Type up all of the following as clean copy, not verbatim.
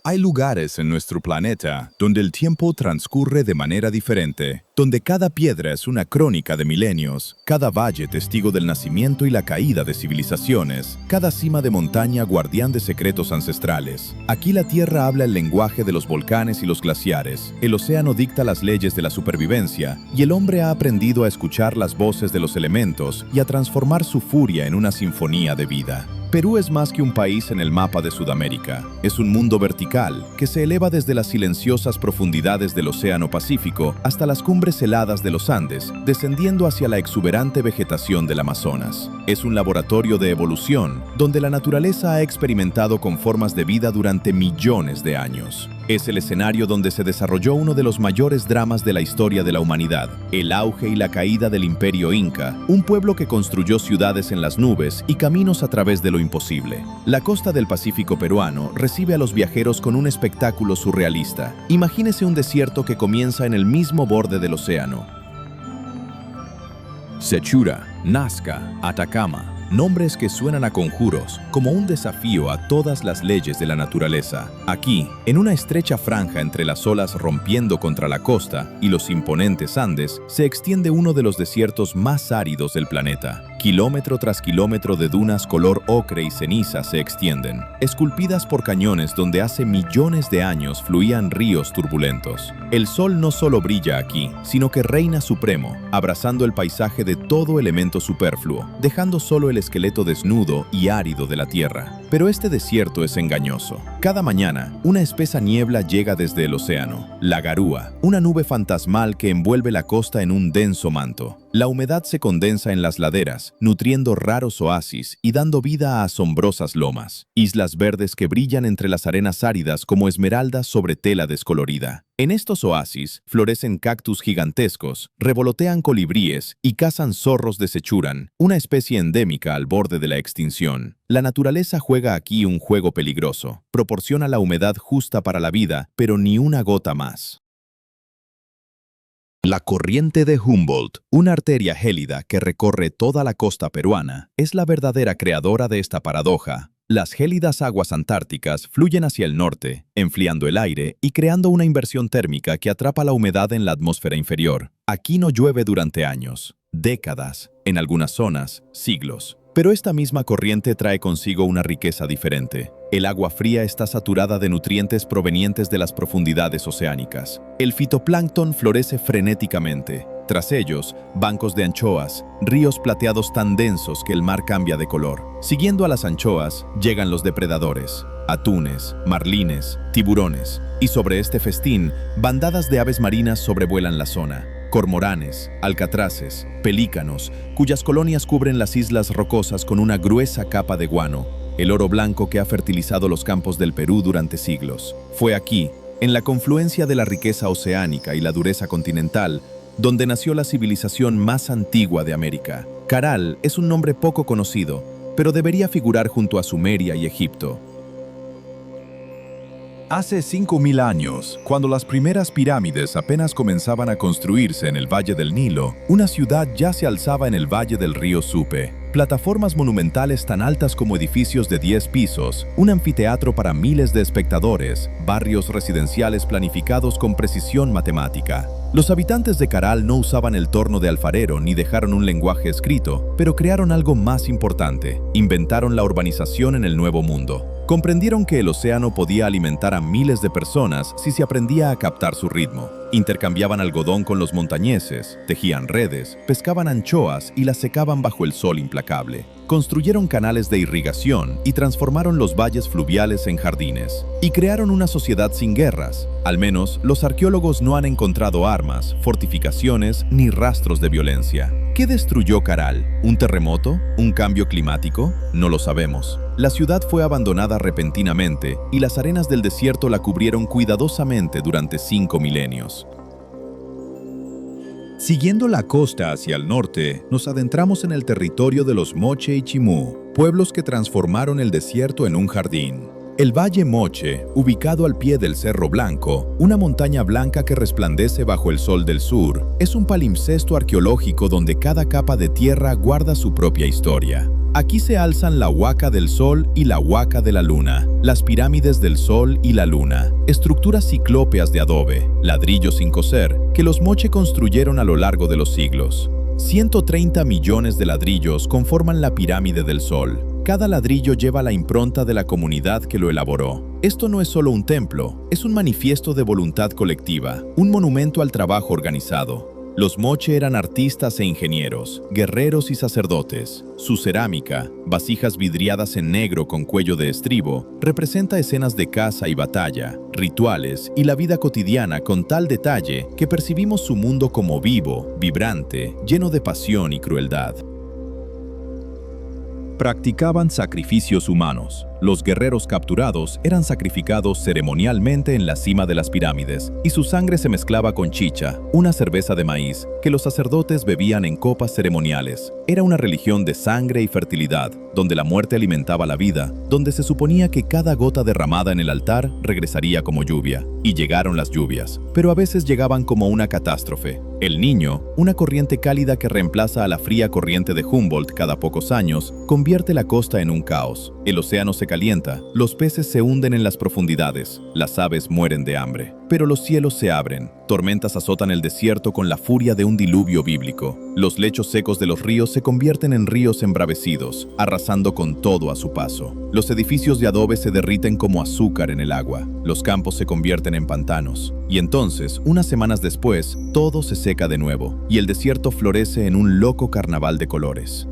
Hay lugares en nuestro planeta donde el tiempo transcurre de manera diferente, donde cada piedra es una crónica de milenios, cada valle testigo del nacimiento y la caída de civilizaciones, cada cima de montaña guardián de secretos ancestrales. Aquí la Tierra habla el lenguaje de los volcanes y los glaciares, el océano dicta las leyes de la supervivencia y el hombre ha aprendido a escuchar las voces de los elementos y a transformar su furia en una sinfonía de vida. Perú es más que un país en el mapa de Sudamérica. Es un mundo vertical que se eleva desde las silenciosas profundidades del Océano Pacífico hasta las cumbres heladas de los Andes, descendiendo hacia la exuberante vegetación del Amazonas. Es un laboratorio de evolución donde la naturaleza ha experimentado con formas de vida durante millones de años. Es el escenario donde se desarrolló uno de los mayores dramas de la historia de la humanidad, el auge y la caída del Imperio Inca, un pueblo que construyó ciudades en las nubes y caminos a través de lo imposible. La costa del Pacífico peruano recibe a los viajeros con un espectáculo surrealista. Imagínese un desierto que comienza en el mismo borde del océano. Sechura, Nazca, Atacama. Nombres que suenan a conjuros, como un desafío a todas las leyes de la naturaleza. Aquí, en una estrecha franja entre las olas rompiendo contra la costa y los imponentes Andes, se extiende uno de los desiertos más áridos del planeta. Kilómetro tras kilómetro de dunas color ocre y ceniza se extienden, esculpidas por cañones donde hace millones de años fluían ríos turbulentos. El sol no solo brilla aquí, sino que reina supremo, abrazando el paisaje de todo elemento superfluo, dejando solo el esqueleto desnudo y árido de la tierra. Pero este desierto es engañoso. Cada mañana, una espesa niebla llega desde el océano, la garúa, una nube fantasmal que envuelve la costa en un denso manto. La humedad se condensa en las laderas, nutriendo raros oasis y dando vida a asombrosas lomas, islas verdes que brillan entre las arenas áridas como esmeraldas sobre tela descolorida. En estos oasis florecen cactus gigantescos, revolotean colibríes y cazan zorros de Sechuran, una especie endémica al borde de la extinción. La naturaleza juega aquí un juego peligroso, proporciona la humedad justa para la vida, pero ni una gota más. La corriente de Humboldt, una arteria gélida que recorre toda la costa peruana, es la verdadera creadora de esta paradoja. Las gélidas aguas antárticas fluyen hacia el norte, enfriando el aire y creando una inversión térmica que atrapa la humedad en la atmósfera inferior. Aquí no llueve durante años, décadas, en algunas zonas, siglos. Pero esta misma corriente trae consigo una riqueza diferente. El agua fría está saturada de nutrientes provenientes de las profundidades oceánicas. El fitoplancton florece frenéticamente. Tras ellos, bancos de anchoas, ríos plateados tan densos que el mar cambia de color. Siguiendo a las anchoas, llegan los depredadores, atunes, marlines, tiburones. Y sobre este festín, bandadas de aves marinas sobrevuelan la zona. Cormoranes, alcatraces, pelícanos, cuyas colonias cubren las islas rocosas con una gruesa capa de guano, el oro blanco que ha fertilizado los campos del Perú durante siglos. Fue aquí, en la confluencia de la riqueza oceánica y la dureza continental, donde nació la civilización más antigua de América. Caral es un nombre poco conocido, pero debería figurar junto a Sumeria y Egipto. Hace 5.000 años, cuando las primeras pirámides apenas comenzaban a construirse en el Valle del Nilo, una ciudad ya se alzaba en el valle del río Supe. Plataformas monumentales tan altas como edificios de 10 pisos, un anfiteatro para miles de espectadores, barrios residenciales planificados con precisión matemática. Los habitantes de Caral no usaban el torno de alfarero ni dejaron un lenguaje escrito, pero crearon algo más importante: inventaron la urbanización en el Nuevo Mundo. Comprendieron que el océano podía alimentar a miles de personas si se aprendía a captar su ritmo. Intercambiaban algodón con los montañeses, tejían redes, pescaban anchoas y las secaban bajo el sol implacable. Construyeron canales de irrigación y transformaron los valles fluviales en jardines. Y crearon una sociedad sin guerras. Al menos, los arqueólogos no han encontrado armas, fortificaciones ni rastros de violencia. ¿Qué destruyó Caral? ¿Un terremoto? ¿Un cambio climático? No lo sabemos. La ciudad fue abandonada repentinamente y las arenas del desierto la cubrieron cuidadosamente durante 5 milenios. Siguiendo la costa hacia el norte, nos adentramos en el territorio de los Moche y Chimú, pueblos que transformaron el desierto en un jardín. El Valle Moche, ubicado al pie del Cerro Blanco, una montaña blanca que resplandece bajo el sol del sur, es un palimpsesto arqueológico donde cada capa de tierra guarda su propia historia. Aquí se alzan la Huaca del Sol y la Huaca de la Luna, las pirámides del Sol y la Luna, estructuras ciclópeas de adobe, ladrillos sin coser, que los moche construyeron a lo largo de los siglos. 130 millones de ladrillos conforman la pirámide del Sol. Cada ladrillo lleva la impronta de la comunidad que lo elaboró. Esto no es solo un templo, es un manifiesto de voluntad colectiva, un monumento al trabajo organizado. Los moche eran artistas e ingenieros, guerreros y sacerdotes. Su cerámica, vasijas vidriadas en negro con cuello de estribo, representa escenas de caza y batalla, rituales y la vida cotidiana con tal detalle que percibimos su mundo como vivo, vibrante, lleno de pasión y crueldad. Practicaban sacrificios humanos. Los guerreros capturados eran sacrificados ceremonialmente en la cima de las pirámides, y su sangre se mezclaba con chicha, una cerveza de maíz, que los sacerdotes bebían en copas ceremoniales. Era una religión de sangre y fertilidad, donde la muerte alimentaba la vida, donde se suponía que cada gota derramada en el altar regresaría como lluvia. Y llegaron las lluvias, pero a veces llegaban como una catástrofe. El Niño, una corriente cálida que reemplaza a la fría corriente de Humboldt cada pocos años, convierte la costa en un caos. El océano se calienta, los peces se hunden en las profundidades, las aves mueren de hambre. Pero los cielos se abren, tormentas azotan el desierto con la furia de un diluvio bíblico. Los lechos secos de los ríos se convierten en ríos embravecidos, arrasando con todo a su paso. Los edificios de adobe se derriten como azúcar en el agua. Los campos se convierten en pantanos. Y entonces, unas semanas después, todo se seca de nuevo, y el desierto florece en un loco carnaval de colores.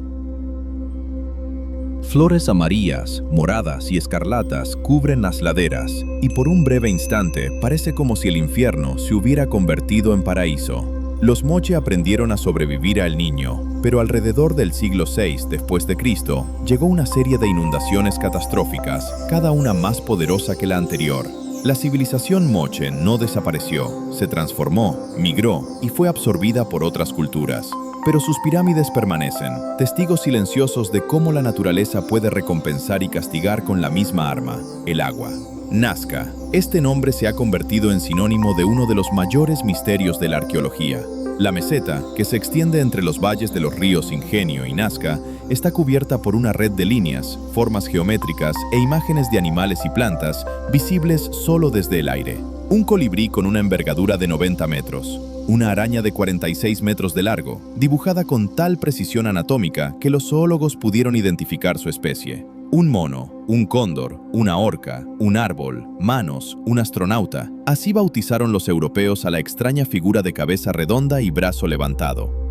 Flores amarillas, moradas y escarlatas cubren las laderas, y por un breve instante parece como si el infierno se hubiera convertido en paraíso. Los moche aprendieron a sobrevivir al Niño, pero alrededor del siglo VI después de Cristo llegó una serie de inundaciones catastróficas, cada una más poderosa que la anterior. La civilización moche no desapareció, se transformó, migró y fue absorbida por otras culturas. Pero sus pirámides permanecen, testigos silenciosos de cómo la naturaleza puede recompensar y castigar con la misma arma, el agua. Nazca. Este nombre se ha convertido en sinónimo de uno de los mayores misterios de la arqueología. La meseta, que se extiende entre los valles de los ríos Ingenio y Nazca, está cubierta por una red de líneas, formas geométricas e imágenes de animales y plantas visibles solo desde el aire. Un colibrí con una envergadura de 90 metros. Una araña de 46 metros de largo, dibujada con tal precisión anatómica que los zoólogos pudieron identificar su especie. Un mono, un cóndor, una orca, un árbol, manos, un astronauta. Así bautizaron los europeos a la extraña figura de cabeza redonda y brazo levantado.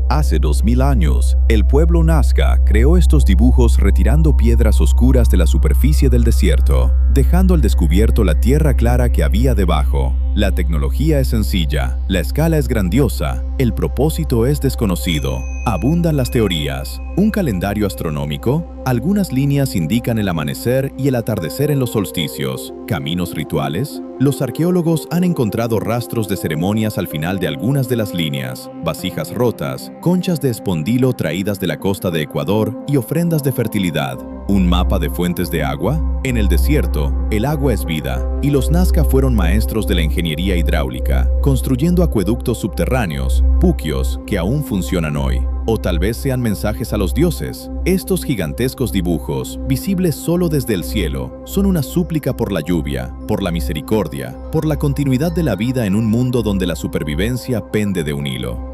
Hace 2000 años, el pueblo Nazca creó estos dibujos retirando piedras oscuras de la superficie del desierto, dejando al descubierto la tierra clara que había debajo. La tecnología es sencilla, la escala es grandiosa, el propósito es desconocido. Abundan las teorías. Un calendario astronómico, algunas líneas indican el amanecer y el atardecer en los solsticios. Caminos rituales. Los arqueólogos han encontrado rastros de ceremonias al final de algunas de las líneas, vasijas rotas, conchas de espondilo traídas de la costa de Ecuador y ofrendas de fertilidad. ¿Un mapa de fuentes de agua? En el desierto, el agua es vida, y los Nazca fueron maestros de la ingeniería hidráulica, construyendo acueductos subterráneos, puquios, que aún funcionan hoy. O tal vez sean mensajes a los dioses. Estos gigantescos dibujos, visibles solo desde el cielo, son una súplica por la lluvia, por la misericordia, por la continuidad de la vida en un mundo donde la supervivencia pende de un hilo.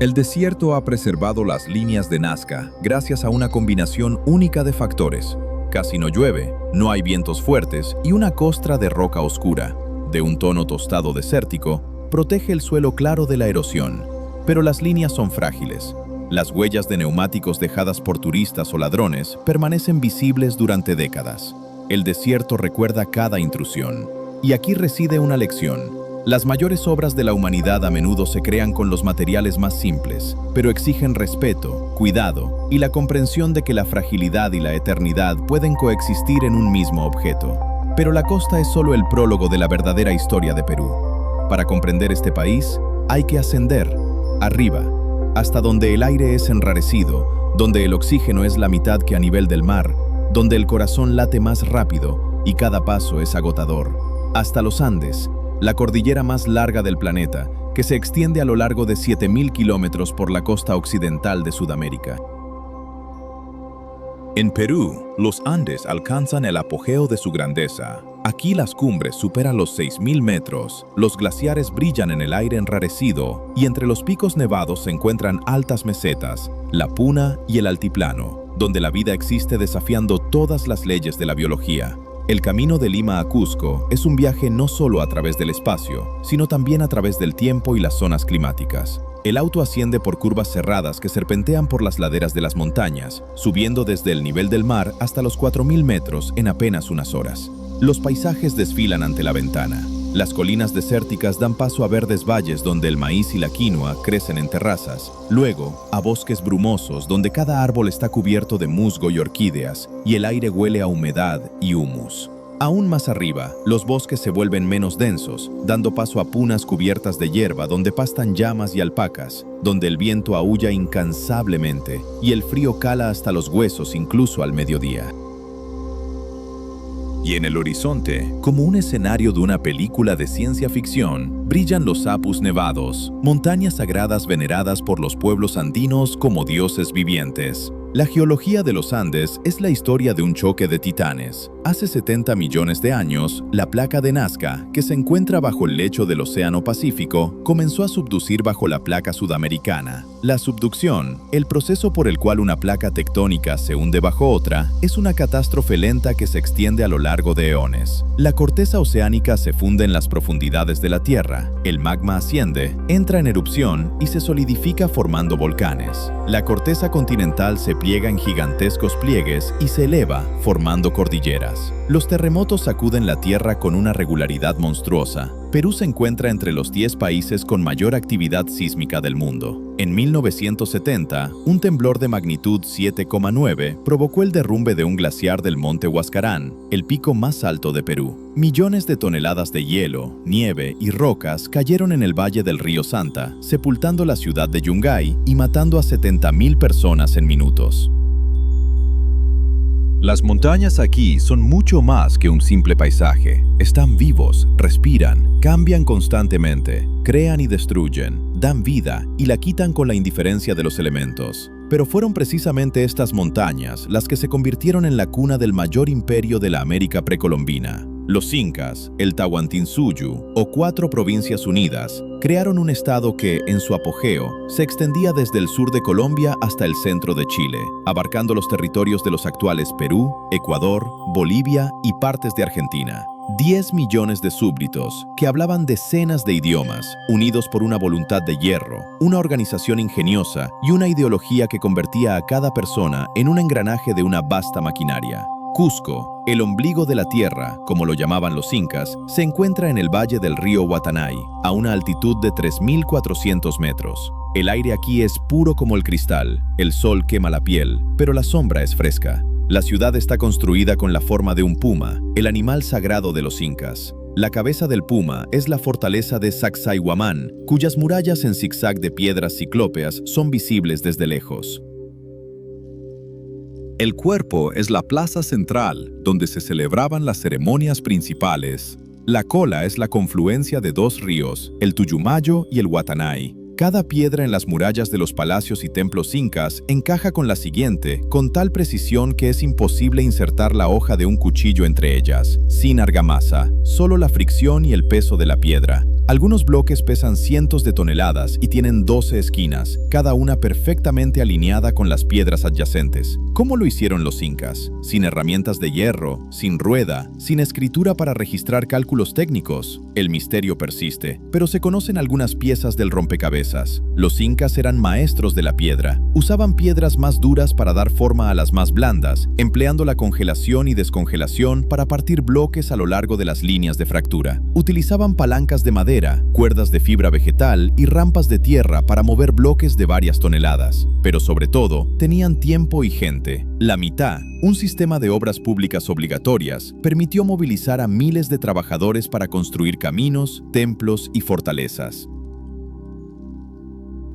El desierto ha preservado las líneas de Nazca gracias a una combinación única de factores. Casi no llueve, no hay vientos fuertes y una costra de roca oscura, de un tono tostado desértico, protege el suelo claro de la erosión. Pero las líneas son frágiles. Las huellas de neumáticos dejadas por turistas o ladrones permanecen visibles durante décadas. El desierto recuerda cada intrusión. Y aquí reside una lección. Las mayores obras de la humanidad a menudo se crean con los materiales más simples, pero exigen respeto, cuidado y la comprensión de que la fragilidad y la eternidad pueden coexistir en un mismo objeto. Pero la costa es solo el prólogo de la verdadera historia de Perú. Para comprender este país, hay que ascender, arriba, hasta donde el aire es enrarecido, donde el oxígeno es la mitad que a nivel del mar, donde el corazón late más rápido y cada paso es agotador, hasta los Andes, la cordillera más larga del planeta, que se extiende a lo largo de 7.000 kilómetros por la costa occidental de Sudamérica. En Perú, los Andes alcanzan el apogeo de su grandeza. Aquí las cumbres superan los 6.000 metros, los glaciares brillan en el aire enrarecido y entre los picos nevados se encuentran altas mesetas, la puna y el altiplano, donde la vida existe desafiando todas las leyes de la biología. El camino de Lima a Cusco es un viaje no solo a través del espacio, sino también a través del tiempo y las zonas climáticas. El auto asciende por curvas cerradas que serpentean por las laderas de las montañas, subiendo desde el nivel del mar hasta los 4.000 metros en apenas unas horas. Los paisajes desfilan ante la ventana. Las colinas desérticas dan paso a verdes valles donde el maíz y la quinoa crecen en terrazas, luego a bosques brumosos donde cada árbol está cubierto de musgo y orquídeas y el aire huele a humedad y humus. Aún más arriba, los bosques se vuelven menos densos, dando paso a punas cubiertas de hierba donde pastan llamas y alpacas, donde el viento aúlla incansablemente y el frío cala hasta los huesos incluso al mediodía. Y en el horizonte, como un escenario de una película de ciencia ficción, brillan los Apus nevados, montañas sagradas veneradas por los pueblos andinos como dioses vivientes. La geología de los Andes es la historia de un choque de titanes. Hace 70 millones de años, la placa de Nazca, que se encuentra bajo el lecho del Océano Pacífico, comenzó a subducir bajo la placa sudamericana. La subducción, el proceso por el cual una placa tectónica se hunde bajo otra, es una catástrofe lenta que se extiende a lo largo de eones. La corteza oceánica se funde en las profundidades de la Tierra, el magma asciende, entra en erupción y se solidifica formando volcanes. La corteza continental se pliega en gigantescos pliegues y se eleva, formando cordilleras. Los terremotos sacuden la Tierra con una regularidad monstruosa. Perú se encuentra entre los 10 países con mayor actividad sísmica del mundo. En 1970, un temblor de magnitud 7,9 provocó el derrumbe de un glaciar del monte Huascarán, el pico más alto de Perú. Millones de toneladas de hielo, nieve y rocas cayeron en el valle del río Santa, sepultando la ciudad de Yungay y matando a 70.000 personas en minutos. Las montañas aquí son mucho más que un simple paisaje. Están vivos, respiran, cambian constantemente, crean y destruyen, dan vida y la quitan con la indiferencia de los elementos. Pero fueron precisamente estas montañas las que se convirtieron en la cuna del mayor imperio de la América precolombina. Los incas, el Tahuantinsuyo o 4 provincias unidas, crearon un estado que, en su apogeo, se extendía desde el sur de Colombia hasta el centro de Chile, abarcando los territorios de los actuales Perú, Ecuador, Bolivia y partes de Argentina. 10 millones de súbditos que hablaban decenas de idiomas, unidos por una voluntad de hierro, una organización ingeniosa y una ideología que convertía a cada persona en un engranaje de una vasta maquinaria. Cusco, el ombligo de la tierra, como lo llamaban los incas, se encuentra en el valle del río Guatanay, a una altitud de 3.400 metros. El aire aquí es puro como el cristal, el sol quema la piel, pero la sombra es fresca. La ciudad está construida con la forma de un puma, el animal sagrado de los incas. La cabeza del puma es la fortaleza de Sacsayhuamán, cuyas murallas en zigzag de piedras ciclópeas son visibles desde lejos. El cuerpo es la plaza central, donde se celebraban las ceremonias principales. La cola es la confluencia de 2 ríos, el Tuyumayo y el Guatanay. Cada piedra en las murallas de los palacios y templos incas encaja con la siguiente, con tal precisión que es imposible insertar la hoja de un cuchillo entre ellas, sin argamasa, solo la fricción y el peso de la piedra. Algunos bloques pesan cientos de toneladas y tienen 12 esquinas, cada una perfectamente alineada con las piedras adyacentes. ¿Cómo lo hicieron los incas? Sin herramientas de hierro, sin rueda, sin escritura para registrar cálculos técnicos. El misterio persiste, pero se conocen algunas piezas del rompecabezas. Los incas eran maestros de la piedra. Usaban piedras más duras para dar forma a las más blandas, empleando la congelación y descongelación para partir bloques a lo largo de las líneas de fractura. Utilizaban palancas de madera, cuerdas de fibra vegetal y rampas de tierra para mover bloques de varias toneladas. Pero sobre todo, tenían tiempo y gente. La mitad, un sistema de obras públicas obligatorias, permitió movilizar a miles de trabajadores para construir caminos, templos y fortalezas.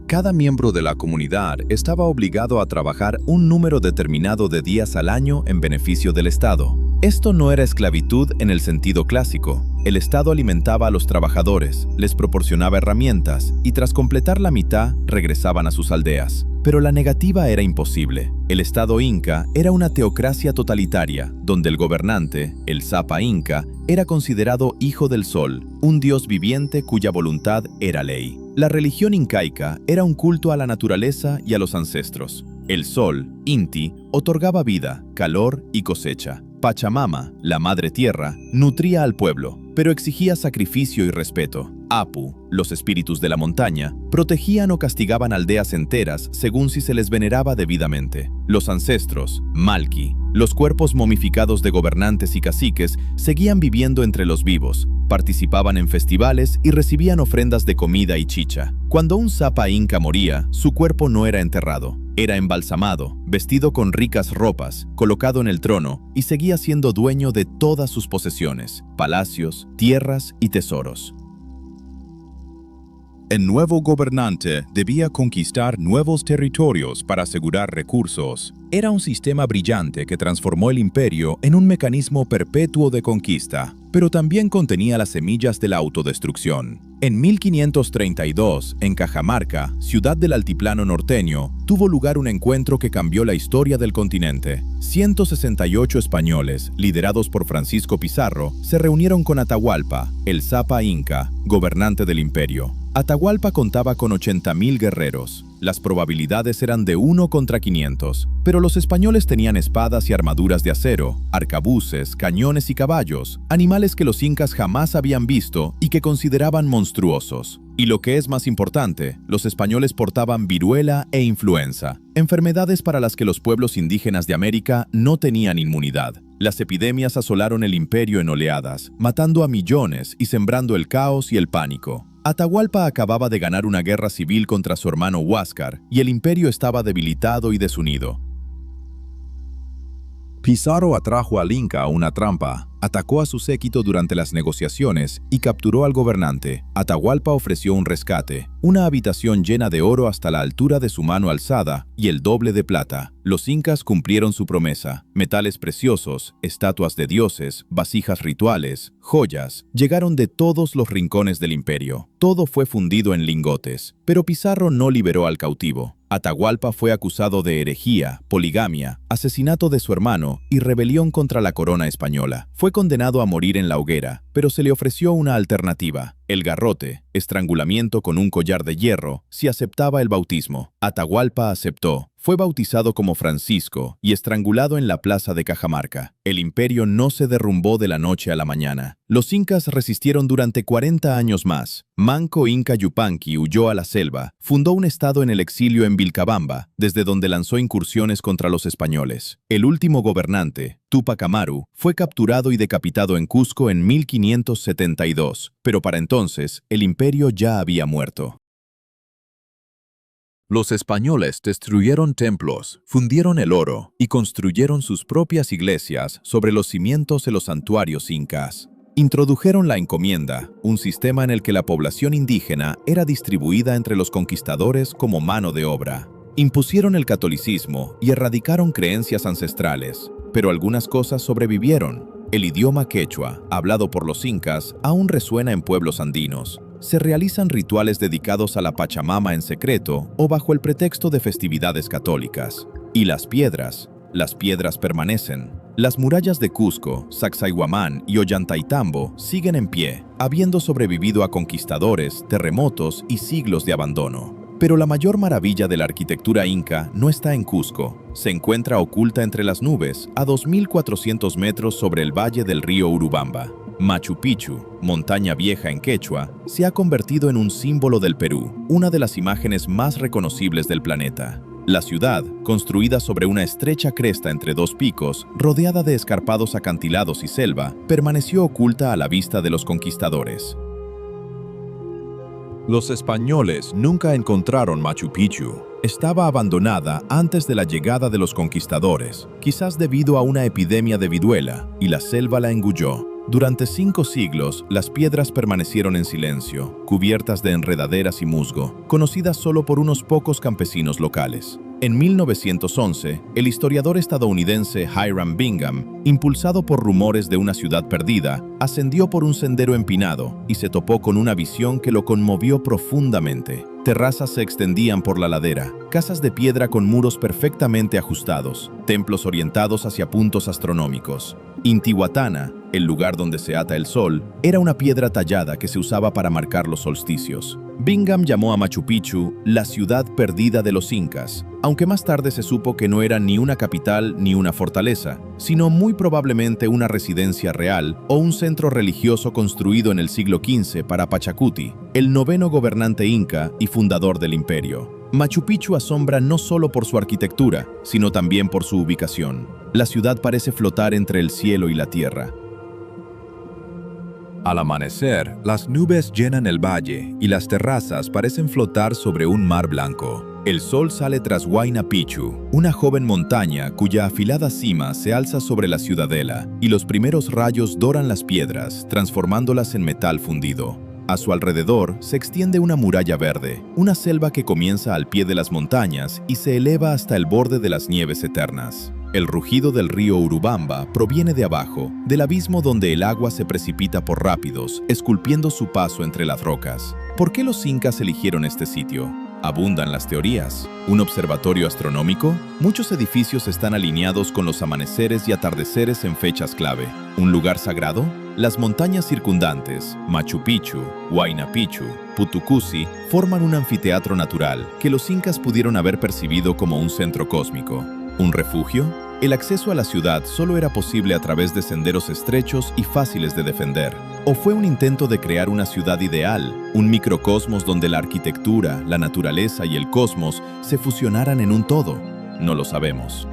Cada miembro de la comunidad estaba obligado a trabajar un número determinado de días al año en beneficio del Estado. Esto no era esclavitud en el sentido clásico. El Estado alimentaba a los trabajadores, les proporcionaba herramientas y tras completar la mitad regresaban a sus aldeas. Pero la negativa era imposible. El Estado inca era una teocracia totalitaria, donde el gobernante, el Sapa Inca, era considerado hijo del sol, un dios viviente cuya voluntad era ley. La religión incaica era un culto a la naturaleza y a los ancestros. El sol, Inti, otorgaba vida, calor y cosecha. Pachamama, la madre tierra, nutría al pueblo, pero exigía sacrificio y respeto. Apu, los espíritus de la montaña, protegían o castigaban aldeas enteras según si se les veneraba debidamente. Los ancestros, Malki, los cuerpos momificados de gobernantes y caciques, seguían viviendo entre los vivos, participaban en festivales y recibían ofrendas de comida y chicha. Cuando un Sapa Inca moría, su cuerpo no era enterrado. Era embalsamado, vestido con ricas ropas, colocado en el trono y seguía siendo dueño de todas sus posesiones, palacios, tierras y tesoros. El nuevo gobernante debía conquistar nuevos territorios para asegurar recursos. Era un sistema brillante que transformó el imperio en un mecanismo perpetuo de conquista, pero también contenía las semillas de la autodestrucción. En 1532, en Cajamarca, ciudad del altiplano norteño, tuvo lugar un encuentro que cambió la historia del continente. 168 españoles, liderados por Francisco Pizarro, se reunieron con Atahualpa, el Sapa Inca, gobernante del imperio. Atahualpa contaba con 80,000 guerreros. Las probabilidades eran de 1 contra 500, pero los españoles tenían espadas y armaduras de acero, arcabuces, cañones y caballos, animales que los incas jamás habían visto y que consideraban monstruosos. Y lo que es más importante, los españoles portaban viruela e influenza, enfermedades para las que los pueblos indígenas de América no tenían inmunidad. Las epidemias asolaron el imperio en oleadas, matando a millones y sembrando el caos y el pánico. Atahualpa acababa de ganar una guerra civil contra su hermano Huáscar y el imperio estaba debilitado y desunido. Pizarro atrajo al Inca a una trampa, atacó a su séquito durante las negociaciones y capturó al gobernante. Atahualpa ofreció un rescate, una habitación llena de oro hasta la altura de su mano alzada y el doble de plata. Los incas cumplieron su promesa. Metales preciosos, estatuas de dioses, vasijas rituales, joyas, llegaron de todos los rincones del imperio. Todo fue fundido en lingotes, pero Pizarro no liberó al cautivo. Atahualpa fue acusado de herejía, poligamia, asesinato de su hermano y rebelión contra la corona española. Fue condenado a morir en la hoguera, pero se le ofreció una alternativa: el garrote, estrangulamiento con un collar de hierro, si aceptaba el bautismo. Atahualpa aceptó. Fue bautizado como Francisco y estrangulado en la plaza de Cajamarca. El imperio no se derrumbó de la noche a la mañana. Los incas resistieron durante 40 años más. Manco Inca Yupanqui huyó a la selva, fundó un estado en el exilio en Vilcabamba, desde donde lanzó incursiones contra los españoles. El último gobernante, Túpac Amaru, fue capturado y decapitado en Cusco en 1572, pero para entonces el imperio ya había muerto. Los españoles destruyeron templos, fundieron el oro y construyeron sus propias iglesias sobre los cimientos de los santuarios incas. Introdujeron la encomienda, un sistema en el que la población indígena era distribuida entre los conquistadores como mano de obra. Impusieron el catolicismo y erradicaron creencias ancestrales, pero algunas cosas sobrevivieron. El idioma quechua, hablado por los incas, aún resuena en pueblos andinos. Se realizan rituales dedicados a la Pachamama en secreto o bajo el pretexto de festividades católicas. Y las piedras permanecen. Las murallas de Cusco, Sacsayhuamán y Ollantaytambo siguen en pie, habiendo sobrevivido a conquistadores, terremotos y siglos de abandono. Pero la mayor maravilla de la arquitectura inca no está en Cusco. Se encuentra oculta entre las nubes, a 2.400 metros sobre el valle del río Urubamba. Machu Picchu, montaña vieja en quechua, se ha convertido en un símbolo del Perú, una de las imágenes más reconocibles del planeta. La ciudad, construida sobre una estrecha cresta entre dos picos, rodeada de escarpados acantilados y selva, permaneció oculta a la vista de los conquistadores. Los españoles nunca encontraron Machu Picchu. Estaba abandonada antes de la llegada de los conquistadores, quizás debido a una epidemia de viruela, y la selva la engulló. Durante 5 siglos, las piedras permanecieron en silencio, cubiertas de enredaderas y musgo, conocidas solo por unos pocos campesinos locales. En 1911, el historiador estadounidense Hiram Bingham, impulsado por rumores de una ciudad perdida, ascendió por un sendero empinado y se topó con una visión que lo conmovió profundamente. Terrazas se extendían por la ladera, casas de piedra con muros perfectamente ajustados, templos orientados hacia puntos astronómicos. Intihuatana, el lugar donde se ata el sol, era una piedra tallada que se usaba para marcar los solsticios. Bingham llamó a Machu Picchu la ciudad perdida de los incas, aunque más tarde se supo que no era ni una capital ni una fortaleza, sino muy probablemente una residencia real o un centro religioso construido en el siglo XV para Pachacuti, el noveno gobernante inca y fundador del imperio. Machu Picchu asombra no solo por su arquitectura, sino también por su ubicación. La ciudad parece flotar entre el cielo y la tierra. Al amanecer, las nubes llenan el valle y las terrazas parecen flotar sobre un mar blanco. El sol sale tras Huayna Picchu, una joven montaña cuya afilada cima se alza sobre la ciudadela, y los primeros rayos doran las piedras, transformándolas en metal fundido. A su alrededor se extiende una muralla verde, una selva que comienza al pie de las montañas y se eleva hasta el borde de las nieves eternas. El rugido del río Urubamba proviene de abajo, del abismo donde el agua se precipita por rápidos, esculpiendo su paso entre las rocas. ¿Por qué los incas eligieron este sitio? Abundan las teorías. ¿Un observatorio astronómico? Muchos edificios están alineados con los amaneceres y atardeceres en fechas clave. ¿Un lugar sagrado? Las montañas circundantes, Machu Picchu, Huayna Picchu, Putucusi, forman un anfiteatro natural que los incas pudieron haber percibido como un centro cósmico. ¿Un refugio? El acceso a la ciudad solo era posible a través de senderos estrechos y fáciles de defender. ¿O fue un intento de crear una ciudad ideal, un microcosmos donde la arquitectura, la naturaleza y el cosmos se fusionaran en un todo? No lo sabemos.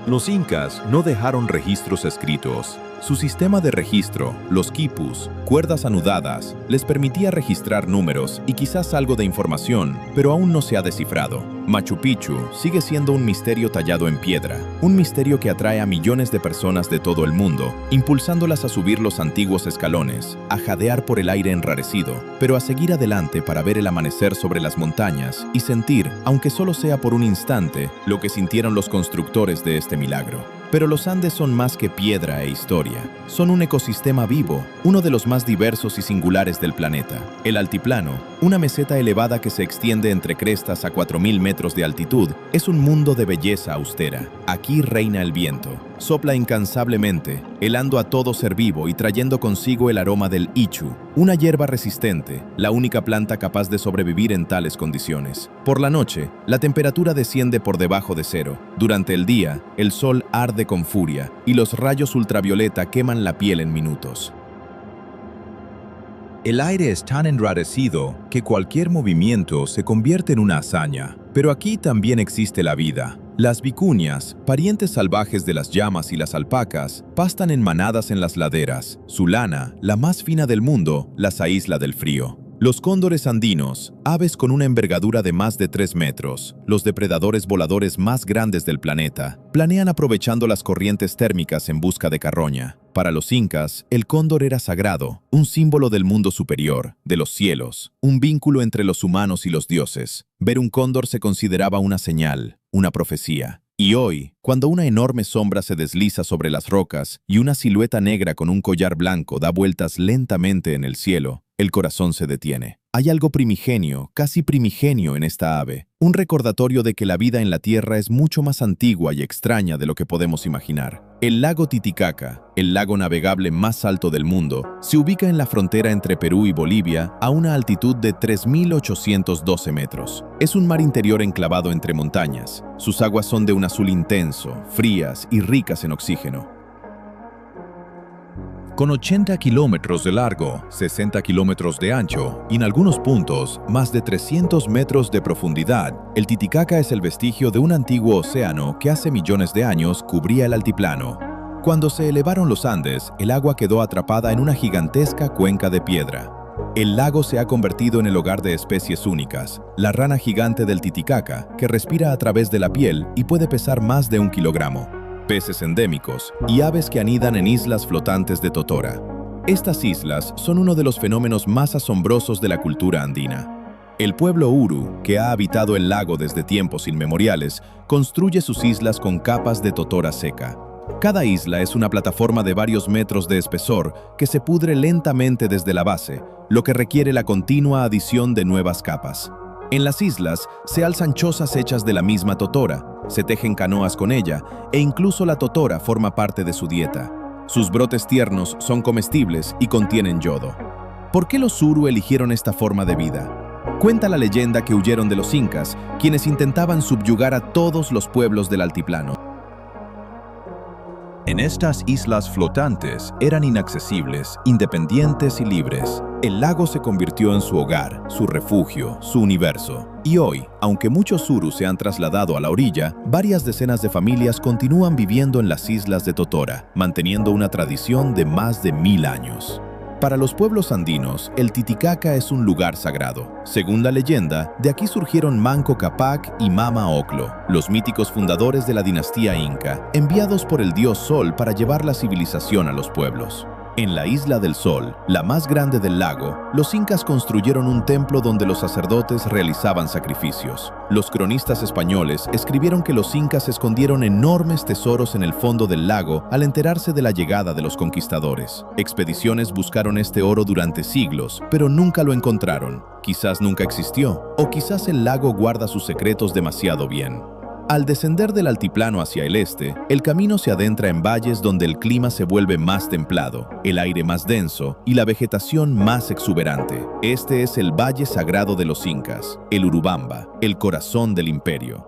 Los incas no dejaron registros escritos. Su sistema de registro, los quipus, cuerdas anudadas, les permitía registrar números y quizás algo de información, pero aún no se ha descifrado. Machu Picchu sigue siendo un misterio tallado en piedra, un misterio que atrae a millones de personas de todo el mundo, impulsándolas a subir los antiguos escalones, a jadear por el aire enrarecido, pero a seguir adelante para ver el amanecer sobre las montañas y sentir, aunque solo sea por un instante, lo que sintieron los constructores de este milagro. Pero los Andes son más que piedra e historia. Son un ecosistema vivo, uno de los más diversos y singulares del planeta. El altiplano, una meseta elevada que se extiende entre crestas a 4.000 metros de altitud, es un mundo de belleza austera. Aquí reina el viento. Sopla incansablemente, helando a todo ser vivo y trayendo consigo el aroma del ichu, una hierba resistente, la única planta capaz de sobrevivir en tales condiciones. Por la noche, la temperatura desciende por debajo de cero. Durante el día, el sol arde con furia y los rayos ultravioleta queman la piel en minutos. El aire es tan enrarecido que cualquier movimiento se convierte en una hazaña. Pero aquí también existe la vida. Las vicuñas, parientes salvajes de las llamas y las alpacas, pastan en manadas en las laderas. Su lana, la más fina del mundo, las aísla del frío. Los cóndores andinos, aves con una envergadura de más de 3 metros, los depredadores voladores más grandes del planeta, planean aprovechando las corrientes térmicas en busca de carroña. Para los incas, el cóndor era sagrado, un símbolo del mundo superior, de los cielos, un vínculo entre los humanos y los dioses. Ver un cóndor se consideraba una señal, una profecía. Y hoy, cuando una enorme sombra se desliza sobre las rocas y una silueta negra con un collar blanco da vueltas lentamente en el cielo, el corazón se detiene. Hay algo primigenio, casi primigenio en esta ave, un recordatorio de que la vida en la Tierra es mucho más antigua y extraña de lo que podemos imaginar. El lago Titicaca, el lago navegable más alto del mundo, se ubica en la frontera entre Perú y Bolivia a una altitud de 3.812 metros. Es un mar interior enclavado entre montañas. Sus aguas son de un azul intenso, frías y ricas en oxígeno. Con 80 kilómetros de largo, 60 kilómetros de ancho y en algunos puntos más de 300 metros de profundidad, el Titicaca es el vestigio de un antiguo océano que hace millones de años cubría el altiplano. Cuando se elevaron los Andes, el agua quedó atrapada en una gigantesca cuenca de piedra. El lago se ha convertido en el hogar de especies únicas, la rana gigante del Titicaca, que respira a través de la piel y puede pesar más de 1 kilogramo. Peces endémicos y aves que anidan en islas flotantes de totora. Estas islas son uno de los fenómenos más asombrosos de la cultura andina. El pueblo Uru, que ha habitado el lago desde tiempos inmemoriales, construye sus islas con capas de totora seca. Cada isla es una plataforma de varios metros de espesor que se pudre lentamente desde la base, lo que requiere la continua adición de nuevas capas. En las islas se alzan chozas hechas de la misma totora, se tejen canoas con ella e incluso la totora forma parte de su dieta. Sus brotes tiernos son comestibles y contienen yodo. ¿Por qué los Uru eligieron esta forma de vida? Cuenta la leyenda que huyeron de los incas, quienes intentaban subyugar a todos los pueblos del altiplano. En estas islas flotantes eran inaccesibles, independientes y libres. El lago se convirtió en su hogar, su refugio, su universo. Y hoy, aunque muchos Uru se han trasladado a la orilla, varias decenas de familias continúan viviendo en las islas de Totora, manteniendo una tradición de más de 1000 años. Para los pueblos andinos, el Titicaca es un lugar sagrado. Según la leyenda, de aquí surgieron Manco Cápac y Mama Oclo, los míticos fundadores de la dinastía inca, enviados por el dios Sol para llevar la civilización a los pueblos. En la Isla del Sol, la más grande del lago, los incas construyeron un templo donde los sacerdotes realizaban sacrificios. Los cronistas españoles escribieron que los incas escondieron enormes tesoros en el fondo del lago al enterarse de la llegada de los conquistadores. Expediciones buscaron este oro durante siglos, pero nunca lo encontraron. Quizás nunca existió, o quizás el lago guarda sus secretos demasiado bien. Al descender del altiplano hacia el este, el camino se adentra en valles donde el clima se vuelve más templado, el aire más denso y la vegetación más exuberante. Este es el Valle Sagrado de los Incas, el Urubamba, el corazón del imperio.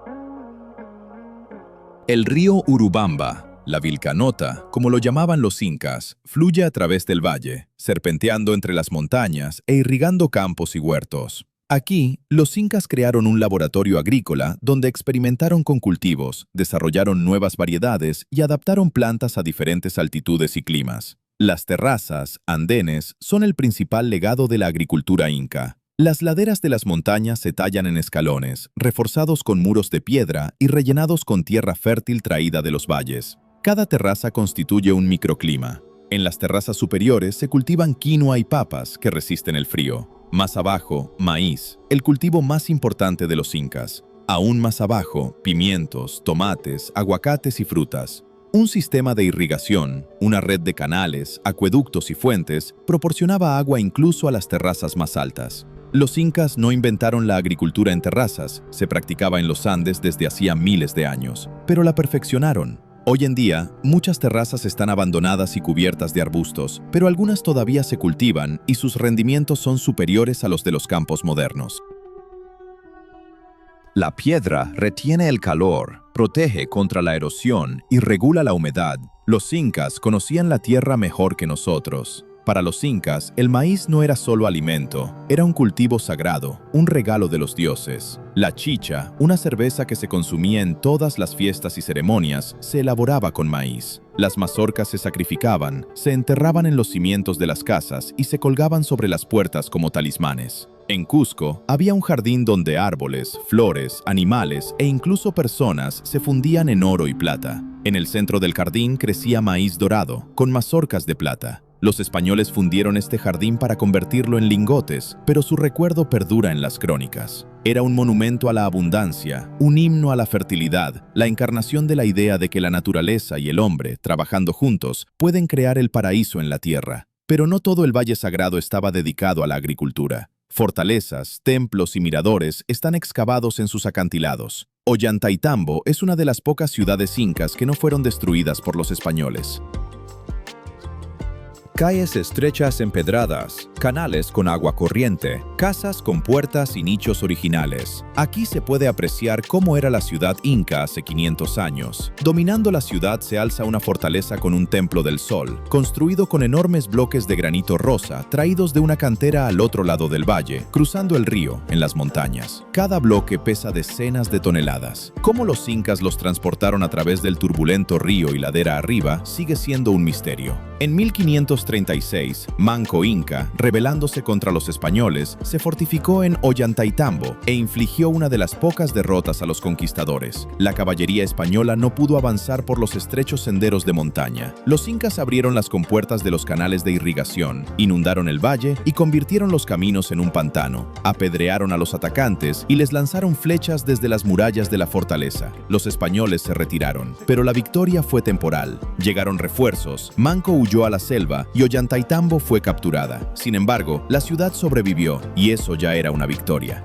El río Urubamba, la Vilcanota, como lo llamaban los incas, fluye a través del valle, serpenteando entre las montañas e irrigando campos y huertos. Aquí, los incas crearon un laboratorio agrícola donde experimentaron con cultivos, desarrollaron nuevas variedades y adaptaron plantas a diferentes altitudes y climas. Las terrazas, andenes, son el principal legado de la agricultura inca. Las laderas de las montañas se tallan en escalones, reforzados con muros de piedra y rellenados con tierra fértil traída de los valles. Cada terraza constituye un microclima. En las terrazas superiores se cultivan quinoa y papas que resisten el frío. Más abajo, maíz, el cultivo más importante de los incas. Aún más abajo, pimientos, tomates, aguacates y frutas. Un sistema de irrigación, una red de canales, acueductos y fuentes, proporcionaba agua incluso a las terrazas más altas. Los incas no inventaron la agricultura en terrazas, se practicaba en los Andes desde hacía miles de años, pero la perfeccionaron. Hoy en día, muchas terrazas están abandonadas y cubiertas de arbustos, pero algunas todavía se cultivan y sus rendimientos son superiores a los de los campos modernos. La piedra retiene el calor, protege contra la erosión y regula la humedad. Los incas conocían la tierra mejor que nosotros. Para los incas, el maíz no era solo alimento, era un cultivo sagrado, un regalo de los dioses. La chicha, una cerveza que se consumía en todas las fiestas y ceremonias, se elaboraba con maíz. Las mazorcas se sacrificaban, se enterraban en los cimientos de las casas y se colgaban sobre las puertas como talismanes. En Cusco, había un jardín donde árboles, flores, animales e incluso personas se fundían en oro y plata. En el centro del jardín crecía maíz dorado, con mazorcas de plata. Los españoles fundieron este jardín para convertirlo en lingotes, pero su recuerdo perdura en las crónicas. Era un monumento a la abundancia, un himno a la fertilidad, la encarnación de la idea de que la naturaleza y el hombre, trabajando juntos, pueden crear el paraíso en la tierra. Pero no todo el Valle Sagrado estaba dedicado a la agricultura. Fortalezas, templos y miradores están excavados en sus acantilados. Ollantaytambo es una de las pocas ciudades incas que no fueron destruidas por los españoles. Calles estrechas empedradas, canales con agua corriente, casas con puertas y nichos originales. Aquí se puede apreciar cómo era la ciudad inca hace 500 años. Dominando la ciudad se alza una fortaleza con un templo del sol, construido con enormes bloques de granito rosa, traídos de una cantera al otro lado del valle, cruzando el río, en las montañas. Cada bloque pesa decenas de toneladas. Cómo los incas los transportaron a través del turbulento río y ladera arriba sigue siendo un misterio. En 1530, 1536, Manco Inca, rebelándose contra los españoles, se fortificó en Ollantaytambo e infligió una de las pocas derrotas a los conquistadores. La caballería española no pudo avanzar por los estrechos senderos de montaña. Los incas abrieron las compuertas de los canales de irrigación, inundaron el valle y convirtieron los caminos en un pantano. Apedrearon a los atacantes y les lanzaron flechas desde las murallas de la fortaleza. Los españoles se retiraron, pero la victoria fue temporal. Llegaron refuerzos, Manco huyó a la selva y Ollantaytambo fue capturada. Sin embargo, la ciudad sobrevivió y eso ya era una victoria.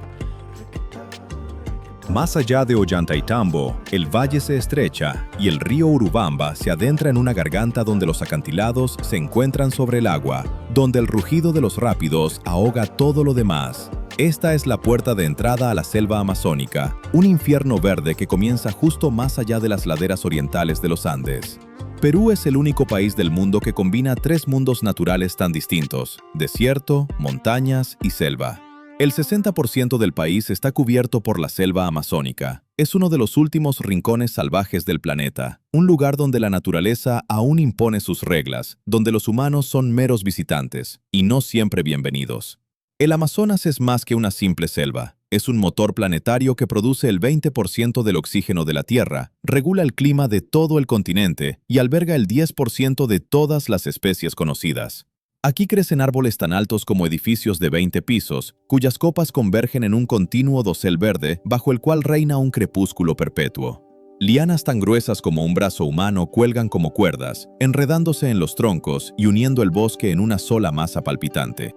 Más allá de Ollantaytambo, el valle se estrecha y el río Urubamba se adentra en una garganta donde los acantilados se encuentran sobre el agua, donde el rugido de los rápidos ahoga todo lo demás. Esta es la puerta de entrada a la selva amazónica, un infierno verde que comienza justo más allá de las laderas orientales de los Andes. Perú es el único país del mundo que combina tres mundos naturales tan distintos: desierto, montañas y selva. El 60% del país está cubierto por la selva amazónica. Es uno de los últimos rincones salvajes del planeta, un lugar donde la naturaleza aún impone sus reglas, donde los humanos son meros visitantes y no siempre bienvenidos. El Amazonas es más que una simple selva. Es un motor planetario que produce el 20% del oxígeno de la Tierra, regula el clima de todo el continente y alberga el 10% de todas las especies conocidas. Aquí crecen árboles tan altos como edificios de 20 pisos, cuyas copas convergen en un continuo dosel verde bajo el cual reina un crepúsculo perpetuo. Lianas tan gruesas como un brazo humano cuelgan como cuerdas, enredándose en los troncos y uniendo el bosque en una sola masa palpitante.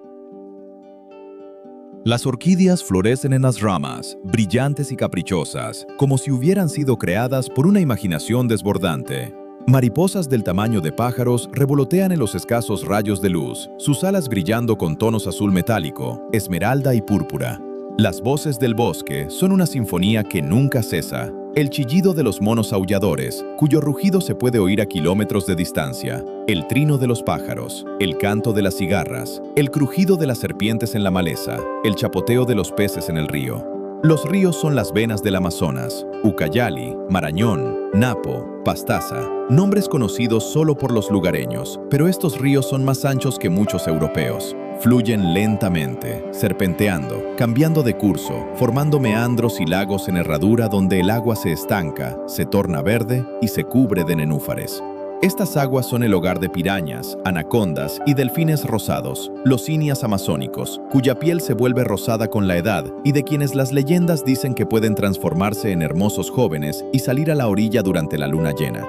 Las orquídeas florecen en las ramas, brillantes y caprichosas, como si hubieran sido creadas por una imaginación desbordante. Mariposas del tamaño de pájaros revolotean en los escasos rayos de luz, sus alas brillando con tonos azul metálico, esmeralda y púrpura. Las voces del bosque son una sinfonía que nunca cesa. El chillido de los monos aulladores, cuyo rugido se puede oír a kilómetros de distancia. El trino de los pájaros, el canto de las cigarras, el crujido de las serpientes en la maleza, el chapoteo de los peces en el río. Los ríos son las venas del Amazonas: Ucayali, Marañón, Napo, Pastaza, nombres conocidos solo por los lugareños, pero estos ríos son más anchos que muchos europeos. Fluyen lentamente, serpenteando, cambiando de curso, formando meandros y lagos en herradura donde el agua se estanca, se torna verde y se cubre de nenúfares. Estas aguas son el hogar de pirañas, anacondas y delfines rosados, los inias amazónicos, cuya piel se vuelve rosada con la edad y de quienes las leyendas dicen que pueden transformarse en hermosos jóvenes y salir a la orilla durante la luna llena.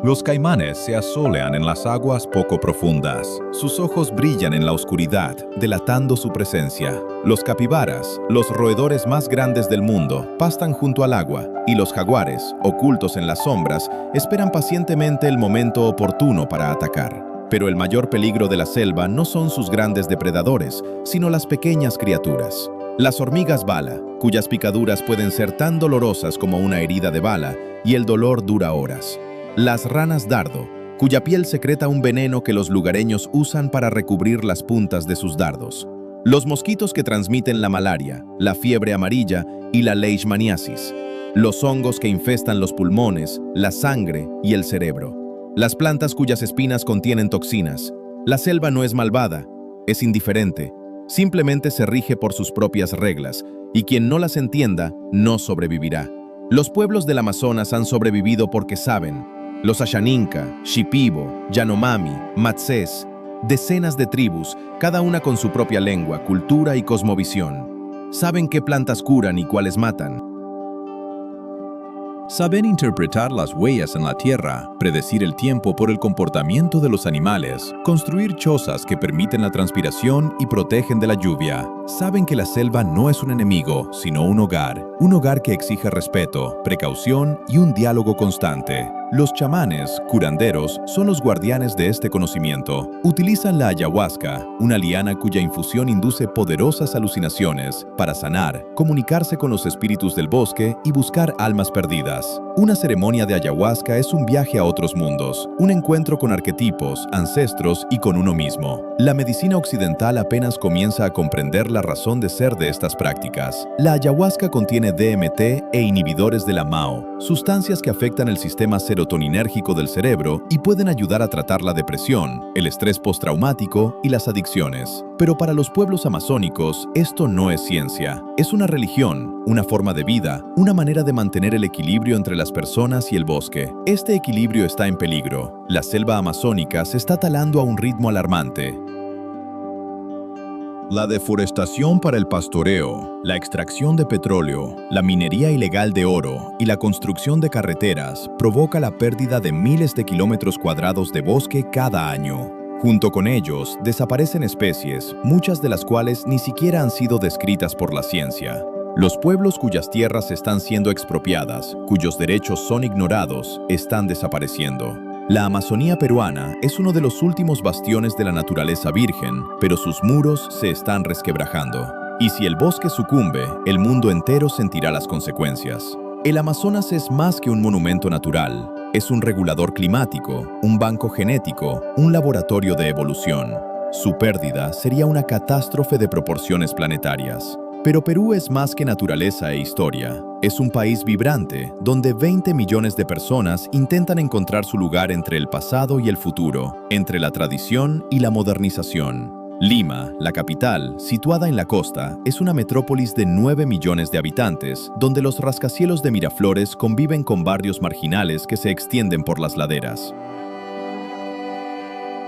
Los caimanes se asolean en las aguas poco profundas. Sus ojos brillan en la oscuridad, delatando su presencia. Los capibaras, los roedores más grandes del mundo, pastan junto al agua, y los jaguares, ocultos en las sombras, esperan pacientemente el momento oportuno para atacar. Pero el mayor peligro de la selva no son sus grandes depredadores, sino las pequeñas criaturas. Las hormigas bala, cuyas picaduras pueden ser tan dolorosas como una herida de bala, y el dolor dura horas. Las ranas dardo, cuya piel secreta un veneno que los lugareños usan para recubrir las puntas de sus dardos. Los mosquitos que transmiten la malaria, la fiebre amarilla y la leishmaniasis. Los hongos que infestan los pulmones, la sangre y el cerebro. Las plantas cuyas espinas contienen toxinas. La selva no es malvada, es indiferente. Simplemente se rige por sus propias reglas, y quien no las entienda no sobrevivirá. Los pueblos del Amazonas han sobrevivido porque saben. Los Ashaninka, Shipibo, Yanomami, Matsés, decenas de tribus, cada una con su propia lengua, cultura y cosmovisión. Saben qué plantas curan y cuáles matan. Saben interpretar las huellas en la tierra, predecir el tiempo por el comportamiento de los animales, construir chozas que permiten la transpiración y protegen de la lluvia. Saben que la selva no es un enemigo, sino un hogar que exige respeto, precaución y un diálogo constante. Los chamanes, curanderos, son los guardianes de este conocimiento. Utilizan la ayahuasca, una liana cuya infusión induce poderosas alucinaciones, para sanar, comunicarse con los espíritus del bosque y buscar almas perdidas. paz. Una ceremonia de ayahuasca es un viaje a otros mundos, un encuentro con arquetipos, ancestros y con uno mismo. La medicina occidental apenas comienza a comprender la razón de ser de estas prácticas. La ayahuasca contiene DMT e inhibidores de la MAO, sustancias que afectan el sistema serotoninérgico del cerebro y pueden ayudar a tratar la depresión, el estrés postraumático y las adicciones. Pero para los pueblos amazónicos, esto no es ciencia. Es una religión, una forma de vida, una manera de mantener el equilibrio entre las personas y el bosque. Este equilibrio está en peligro. La selva amazónica se está talando a un ritmo alarmante. La deforestación para el pastoreo, la extracción de petróleo, la minería ilegal de oro y la construcción de carreteras provoca la pérdida de miles de kilómetros cuadrados de bosque cada año. Junto con ellos, desaparecen especies, muchas de las cuales ni siquiera han sido descritas por la ciencia. Los pueblos cuyas tierras están siendo expropiadas, cuyos derechos son ignorados, están desapareciendo. La Amazonía peruana es uno de los últimos bastiones de la naturaleza virgen, pero sus muros se están resquebrajando. Y si el bosque sucumbe, el mundo entero sentirá las consecuencias. El Amazonas es más que un monumento natural. Es un regulador climático, un banco genético, un laboratorio de evolución. Su pérdida sería una catástrofe de proporciones planetarias. Pero Perú es más que naturaleza e historia. Es un país vibrante, donde 20 millones de personas intentan encontrar su lugar entre el pasado y el futuro, entre la tradición y la modernización. Lima, la capital, situada en la costa, es una metrópolis de 9 millones de habitantes, donde los rascacielos de Miraflores conviven con barrios marginales que se extienden por las laderas.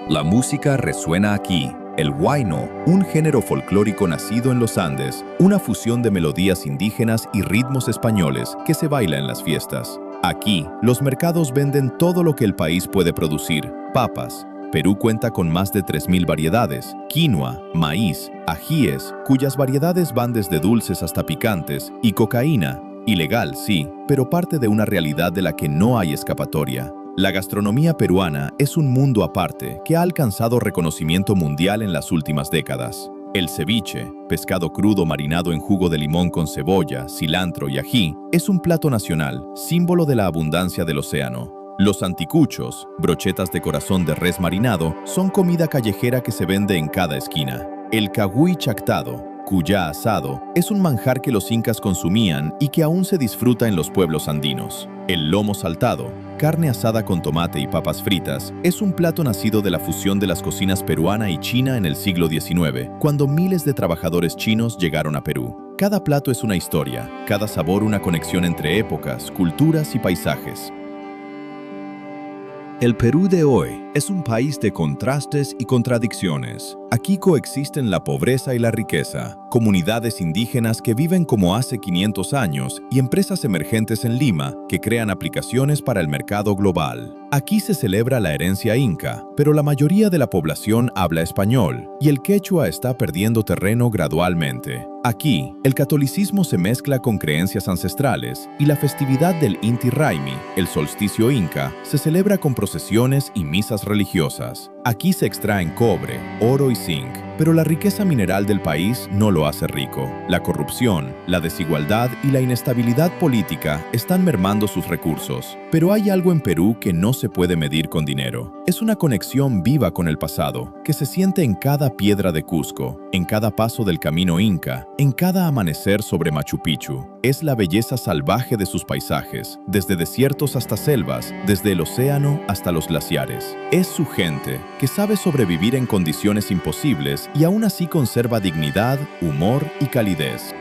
La música resuena aquí. El huayno, un género folclórico nacido en los Andes, una fusión de melodías indígenas y ritmos españoles que se baila en las fiestas. Aquí, los mercados venden todo lo que el país puede producir: papas. Perú cuenta con más de 3.000 variedades, quinoa, maíz, ajíes, cuyas variedades van desde dulces hasta picantes, y cocaína. Ilegal, sí, pero parte de una realidad de la que no hay escapatoria. La gastronomía peruana es un mundo aparte que ha alcanzado reconocimiento mundial en las últimas décadas. El ceviche, pescado crudo marinado en jugo de limón con cebolla, cilantro y ají, es un plato nacional, símbolo de la abundancia del océano. Los anticuchos, brochetas de corazón de res marinado, son comida callejera que se vende en cada esquina. El caguy chactado, cuyá asado, es un manjar que los incas consumían y que aún se disfruta en los pueblos andinos. El lomo saltado, carne asada con tomate y papas fritas, es un plato nacido de la fusión de las cocinas peruana y china en el siglo XIX, cuando miles de trabajadores chinos llegaron a Perú. Cada plato es una historia, cada sabor una conexión entre épocas, culturas y paisajes. El Perú de hoy es un país de contrastes y contradicciones. Aquí coexisten la pobreza y la riqueza, comunidades indígenas que viven como hace 500 años y empresas emergentes en Lima que crean aplicaciones para el mercado global. Aquí se celebra la herencia inca, pero la mayoría de la población habla español y el quechua está perdiendo terreno gradualmente. Aquí, el catolicismo se mezcla con creencias ancestrales y la festividad del Inti Raymi, el solsticio inca, se celebra con procesiones y misas religiosas. Aquí se extraen cobre, oro y zinc, pero la riqueza mineral del país no lo hace rico. La corrupción, la desigualdad y la inestabilidad política están mermando sus recursos. Pero hay algo en Perú que no se puede medir con dinero. Es una conexión viva con el pasado, que se siente en cada piedra de Cusco, en cada paso del camino inca, en cada amanecer sobre Machu Picchu. Es la belleza salvaje de sus paisajes, desde desiertos hasta selvas, desde el océano hasta los glaciares. Es su gente, que sabe sobrevivir en condiciones imposibles y aún así conserva dignidad, humor y calidez.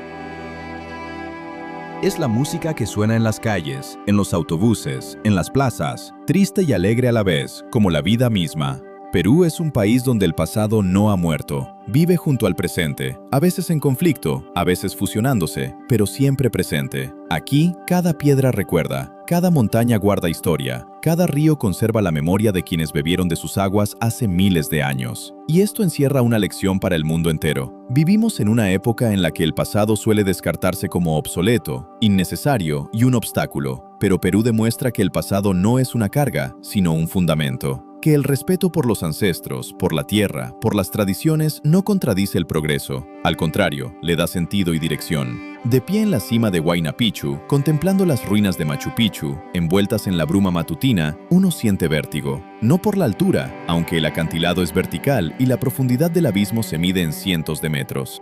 Es la música que suena en las calles, en los autobuses, en las plazas, triste y alegre a la vez, como la vida misma. Perú es un país donde el pasado no ha muerto. Vive junto al presente, a veces en conflicto, a veces fusionándose, pero siempre presente. Aquí, cada piedra recuerda, cada montaña guarda historia, cada río conserva la memoria de quienes bebieron de sus aguas hace miles de años. Y esto encierra una lección para el mundo entero. Vivimos en una época en la que el pasado suele descartarse como obsoleto, innecesario y un obstáculo, pero Perú demuestra que el pasado no es una carga, sino un fundamento. Que el respeto por los ancestros, por la tierra, por las tradiciones no contradice el progreso. Al contrario, le da sentido y dirección. De pie en la cima de Huayna Picchu, contemplando las ruinas de Machu Picchu, envueltas en la bruma matutina, uno siente vértigo. No por la altura, aunque el acantilado es vertical y la profundidad del abismo se mide en cientos de metros.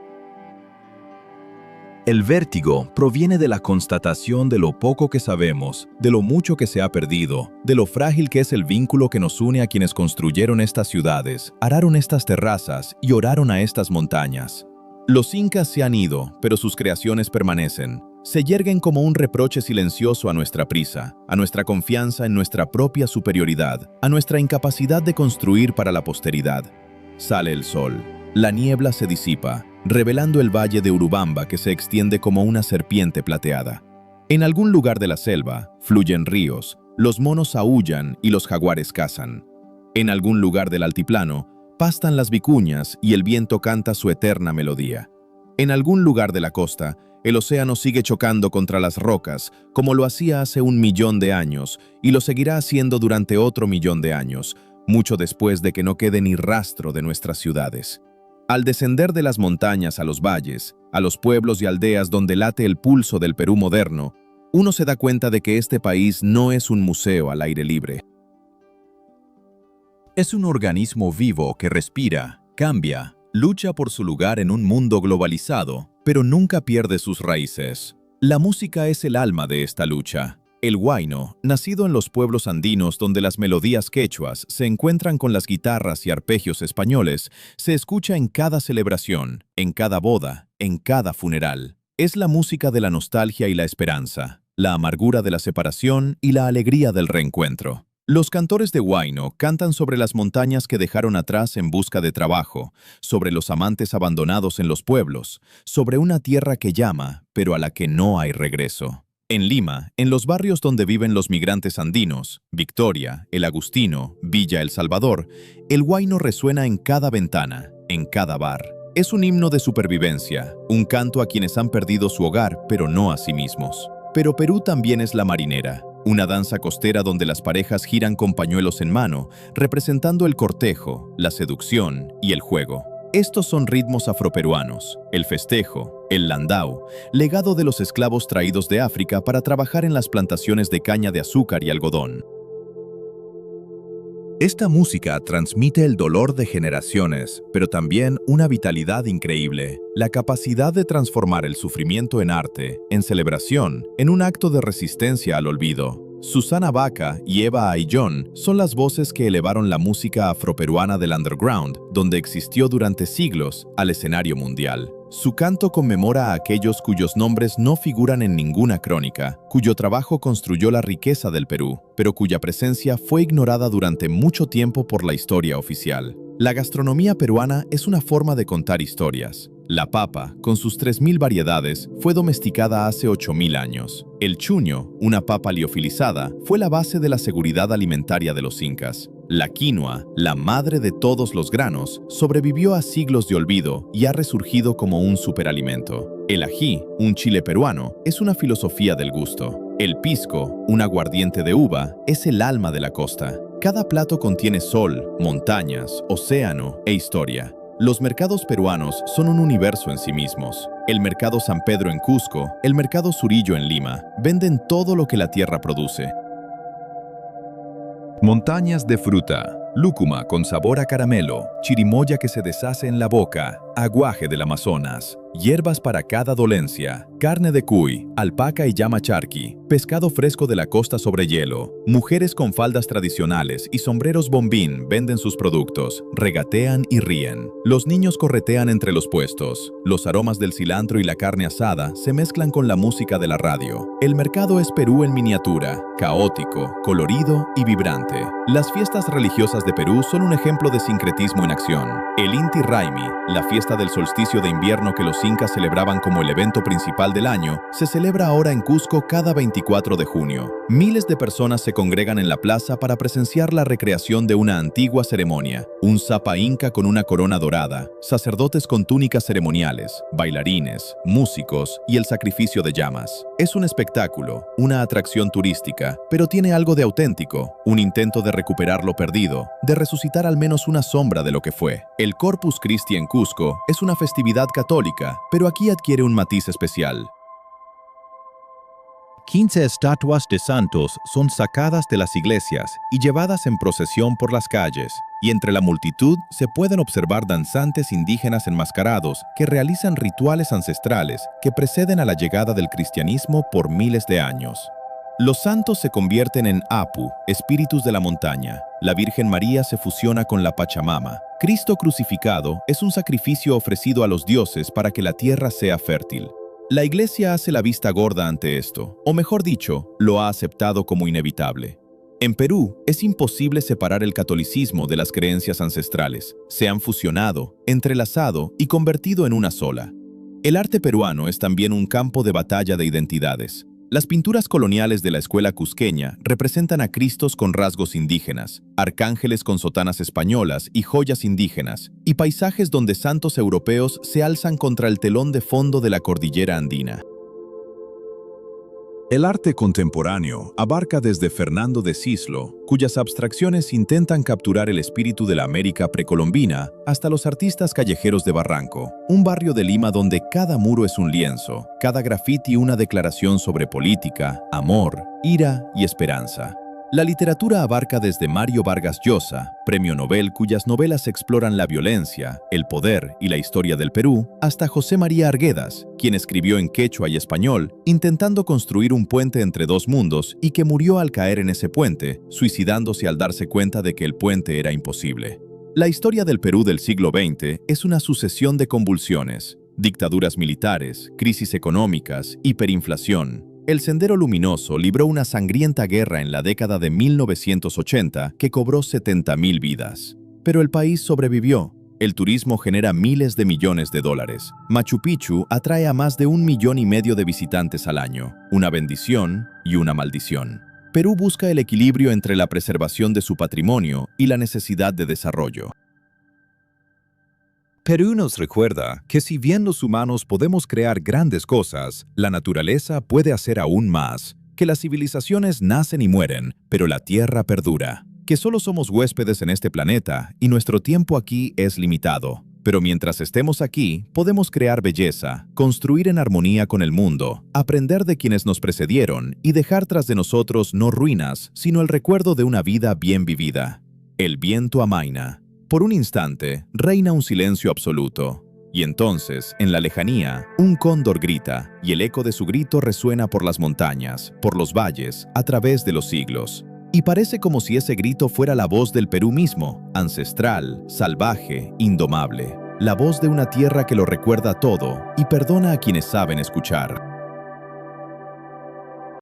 El vértigo proviene de la constatación de lo poco que sabemos, de lo mucho que se ha perdido, de lo frágil que es el vínculo que nos une a quienes construyeron estas ciudades, araron estas terrazas y oraron a estas montañas. Los incas se han ido, pero sus creaciones permanecen. Se yerguen como un reproche silencioso a nuestra prisa, a nuestra confianza en nuestra propia superioridad, a nuestra incapacidad de construir para la posteridad. Sale el sol. La niebla se disipa, revelando el valle de Urubamba que se extiende como una serpiente plateada. En algún lugar de la selva fluyen ríos, los monos aúllan y los jaguares cazan. En algún lugar del altiplano pastan las vicuñas y el viento canta su eterna melodía. En algún lugar de la costa, el océano sigue chocando contra las rocas, como lo hacía hace 1.000.000 de años, y lo seguirá haciendo durante otro 1.000.000 de años, mucho después de que no quede ni rastro de nuestras ciudades. Al descender de las montañas a los valles, a los pueblos y aldeas donde late el pulso del Perú moderno, uno se da cuenta de que este país no es un museo al aire libre. Es un organismo vivo que respira, cambia, lucha por su lugar en un mundo globalizado, pero nunca pierde sus raíces. La música es el alma de esta lucha. El huayno, nacido en los pueblos andinos donde las melodías quechuas se encuentran con las guitarras y arpegios españoles, se escucha en cada celebración, en cada boda, en cada funeral. Es la música de la nostalgia y la esperanza, la amargura de la separación y la alegría del reencuentro. Los cantores de huayno cantan sobre las montañas que dejaron atrás en busca de trabajo, sobre los amantes abandonados en los pueblos, sobre una tierra que llama, pero a la que no hay regreso. En Lima, en los barrios donde viven los migrantes andinos, Victoria, El Agustino, Villa El Salvador, el huayno resuena en cada ventana, en cada bar. Es un himno de supervivencia, un canto a quienes han perdido su hogar, pero no a sí mismos. Pero Perú también es la marinera, una danza costera donde las parejas giran con pañuelos en mano, representando el cortejo, la seducción y el juego. Estos son ritmos afroperuanos, el festejo, el landau, legado de los esclavos traídos de África para trabajar en las plantaciones de caña de azúcar y algodón. Esta música transmite el dolor de generaciones, pero también una vitalidad increíble, la capacidad de transformar el sufrimiento en arte, en celebración, en un acto de resistencia al olvido. Susana Baca y Eva Ayllón son las voces que elevaron la música afroperuana del underground, donde existió durante siglos, al escenario mundial. Su canto conmemora a aquellos cuyos nombres no figuran en ninguna crónica, cuyo trabajo construyó la riqueza del Perú, pero cuya presencia fue ignorada durante mucho tiempo por la historia oficial. La gastronomía peruana es una forma de contar historias. La papa, con sus 3.000 variedades, fue domesticada hace 8.000 años. El chuño, una papa liofilizada, fue la base de la seguridad alimentaria de los incas. La quinoa, la madre de todos los granos, sobrevivió a siglos de olvido y ha resurgido como un superalimento. El ají, un chile peruano, es una filosofía del gusto. El pisco, un aguardiente de uva, es el alma de la costa. Cada plato contiene sol, montañas, océano e historia. Los mercados peruanos son un universo en sí mismos. El mercado San Pedro en Cusco, el mercado Surillo en Lima, venden todo lo que la tierra produce. Montañas de fruta, lúcuma con sabor a caramelo, chirimoya que se deshace en la boca, aguaje del Amazonas, hierbas para cada dolencia, carne de cuy, alpaca y llama charqui, pescado fresco de la costa sobre hielo, mujeres con faldas tradicionales y sombreros bombín venden sus productos, regatean y ríen. Los niños corretean entre los puestos. Los aromas del cilantro y la carne asada se mezclan con la música de la radio. El mercado es Perú en miniatura, caótico, colorido y vibrante. Las fiestas religiosas de Perú son un ejemplo de sincretismo en acción. El Inti Raymi, la fiesta del solsticio de invierno que los incas celebraban como el evento principal del año, se celebra ahora en Cusco cada 24 de junio. Miles de personas se congregan en la plaza para presenciar la recreación de una antigua ceremonia. Un zapa inca con una corona dorada, sacerdotes con túnicas ceremoniales, bailarines, músicos y el sacrificio de llamas. Es un espectáculo, una atracción turística, pero tiene algo de auténtico, un intento de recuperar lo perdido, de resucitar al menos una sombra de lo que fue. El Corpus Christi en Cusco es una festividad católica, pero aquí adquiere un matiz especial. 15 estatuas de santos son sacadas de las iglesias y llevadas en procesión por las calles, y entre la multitud se pueden observar danzantes indígenas enmascarados que realizan rituales ancestrales que preceden a la llegada del cristianismo por miles de años. Los santos se convierten en Apu, espíritus de la montaña. La Virgen María se fusiona con la Pachamama. Cristo crucificado es un sacrificio ofrecido a los dioses para que la tierra sea fértil. La Iglesia hace la vista gorda ante esto, o mejor dicho, lo ha aceptado como inevitable. En Perú, es imposible separar el catolicismo de las creencias ancestrales. Se han fusionado, entrelazado y convertido en una sola. El arte peruano es también un campo de batalla de identidades. Las pinturas coloniales de la escuela cusqueña representan a Cristos con rasgos indígenas, arcángeles con sotanas españolas y joyas indígenas, y paisajes donde santos europeos se alzan contra el telón de fondo de la cordillera andina. El arte contemporáneo abarca desde Fernando de Cislo, cuyas abstracciones intentan capturar el espíritu de la América precolombina, hasta los artistas callejeros de Barranco, un barrio de Lima donde cada muro es un lienzo, cada grafiti una declaración sobre política, amor, ira y esperanza. La literatura abarca desde Mario Vargas Llosa, premio Nobel cuyas novelas exploran la violencia, el poder y la historia del Perú, hasta José María Arguedas, quien escribió en quechua y español, intentando construir un puente entre dos mundos y que murió al caer en ese puente, suicidándose al darse cuenta de que el puente era imposible. La historia del Perú del siglo XX es una sucesión de convulsiones, dictaduras militares, crisis económicas, hiperinflación. El Sendero Luminoso libró una sangrienta guerra en la década de 1980 que cobró 70,000 vidas. Pero el país sobrevivió. El turismo genera miles de millones de dólares. Machu Picchu atrae a más de 1,5 millones de visitantes al año. Una bendición y una maldición. Perú busca el equilibrio entre la preservación de su patrimonio y la necesidad de desarrollo. Perú nos recuerda que si bien los humanos podemos crear grandes cosas, la naturaleza puede hacer aún más, que las civilizaciones nacen y mueren, pero la tierra perdura, que solo somos huéspedes en este planeta y nuestro tiempo aquí es limitado. Pero mientras estemos aquí, podemos crear belleza, construir en armonía con el mundo, aprender de quienes nos precedieron y dejar tras de nosotros no ruinas, sino el recuerdo de una vida bien vivida. El viento amaina. Por un instante, reina un silencio absoluto. Y entonces, en la lejanía, un cóndor grita, y el eco de su grito resuena por las montañas, por los valles, a través de los siglos. Y parece como si ese grito fuera la voz del Perú mismo, ancestral, salvaje, indomable. La voz de una tierra que lo recuerda todo y perdona a quienes saben escuchar.